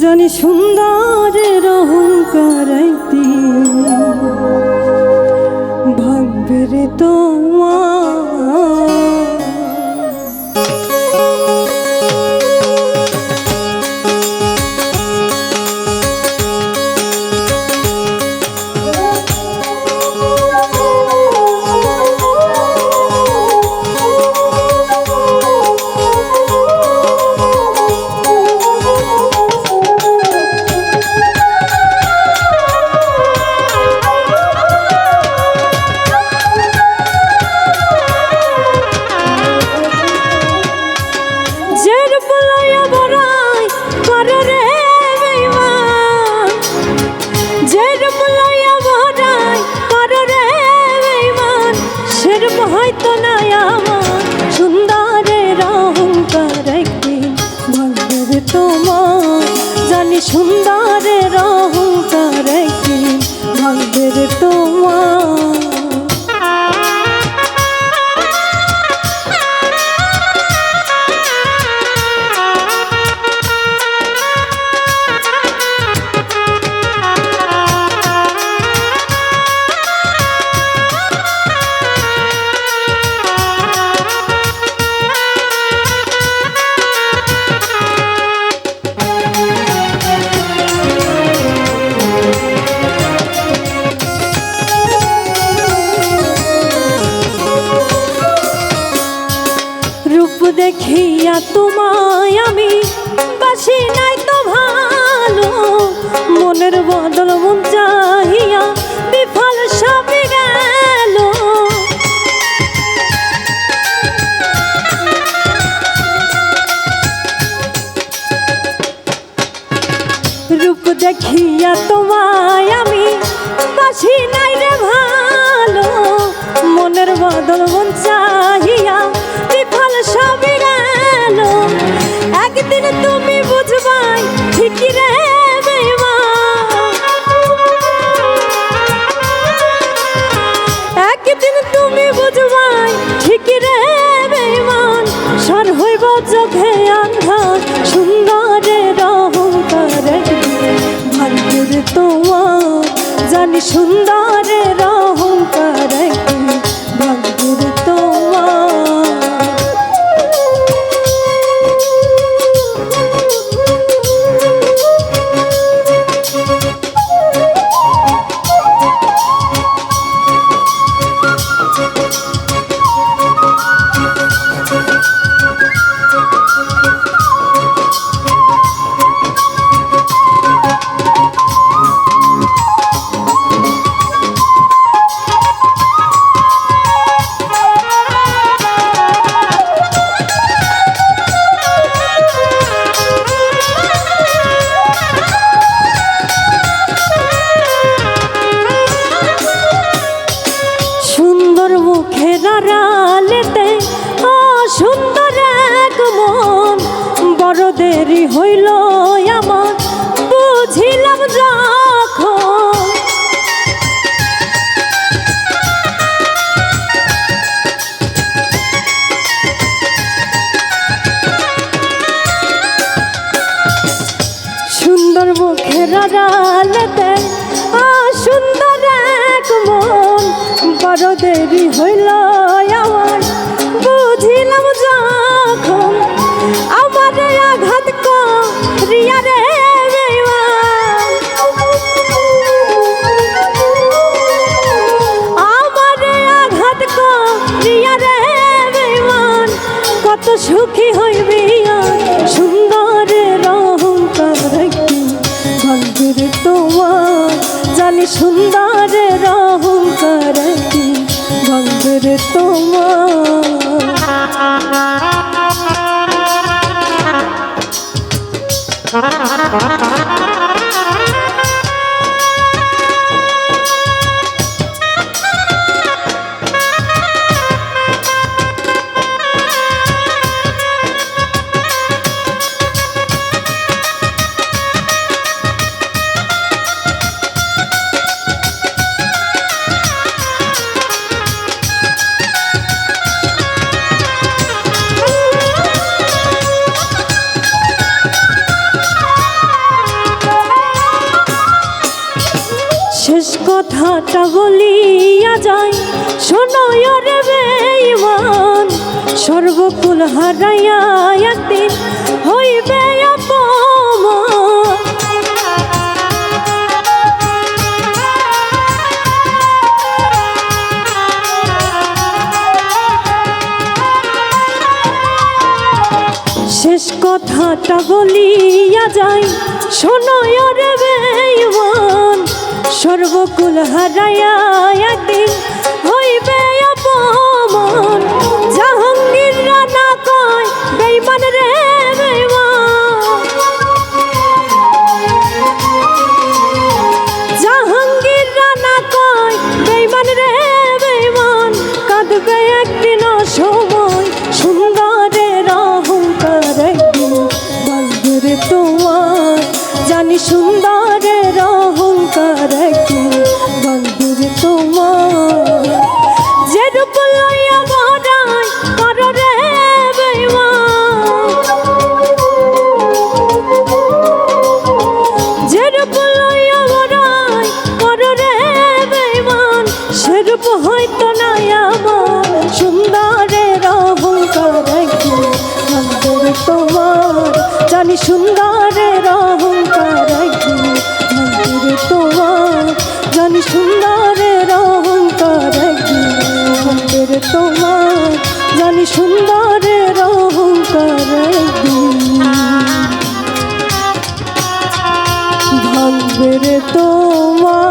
জানি সুন্দরের অহংকার ভাববে রে তোমার। হয়তো না আমার সুন্দরের অহংকার একদিন ভাঙবে রে তোমার। জানি সুন্দরের অহংকার একদিন ভাঙবে রে তোমার। দেখিয়া তোমায় আমি বাসি নাই তো ভালো, মনের বদল মন চাহিয়া বিফল সবই গেল। রূপ দেখিয়া তোমায় আমি বাসি নাই রে ভালো, মনের বদল মন চাহিয়া বিফল সবই গেল। একদিন তুমি বুঝবাই ঠিকই রে বেঈমান, একদিন তুমি বুঝবাই ঠিকই রে বেঈমান। সর হইব চোখে আন্ধার সুন্দরের অহংকার ভাগ্যে রে তোমার। জানি সুন্দরের অহংকার ভাগ্যে রে তোমার। মুখের আড়ালেতে অসুন্দর এক মন, বড় দেরি হইল আমার বুঝিলাম যখন। সুন্দর মুখের আড়ালেতে অসুন্দর এক মন, বড় দেরি হইল আমার বুঝিলাম যখন। আমার আঘাত করিয়া রে বেঈমান, আমার আঘাত করিয়া রে বেঈমান। কত সুখী হইবি সুন্দরের অহংকার ভাগ্যে রে তোমার। জানি সুন্দরের অহংকার ভাগ্যে রে তোমার। কথাটা বলিয়া যায় শোনো রে বেঈমান, সর্বকুল হারাইয়া একদিন হইবে অপমান। শেষ কথাটা বলিয়া যায় শোনো রে বেঈমান, সর্বকুল হারাইয়া একদিন হইবে অপমান। জাহাঙ্গীর রানা কয় বেঈমান রে বেঈমান, জাহাঙ্গীর রানা কয় বেঈমান রে বেঈমান, কাঁদবে একদিন সময় সুন্দরের অহংকার একদিন ভাঙবে রে তোমার। জানি সুন্দরের অহংকার একদিন ভাঙবে রে তোমার। যে রূপ লইয়া বড়াই করো রে বেঈমান, যে রূপ লইয়া বড়াই করো রে বেঈমান, সে রূপ হয়তো নাই আমার। সুন্দরের অহংকার একদিন ভাঙবে রে তোমার। জানি সুন্দরের অহংকার একদিন ভাঙবে রে তোমার। জানি সুন্দরের অহংকার একদিন ভাঙবে রে তোমার। জানি সুন্দরের অহংকার একদিন ভাঙবে রে তোমার।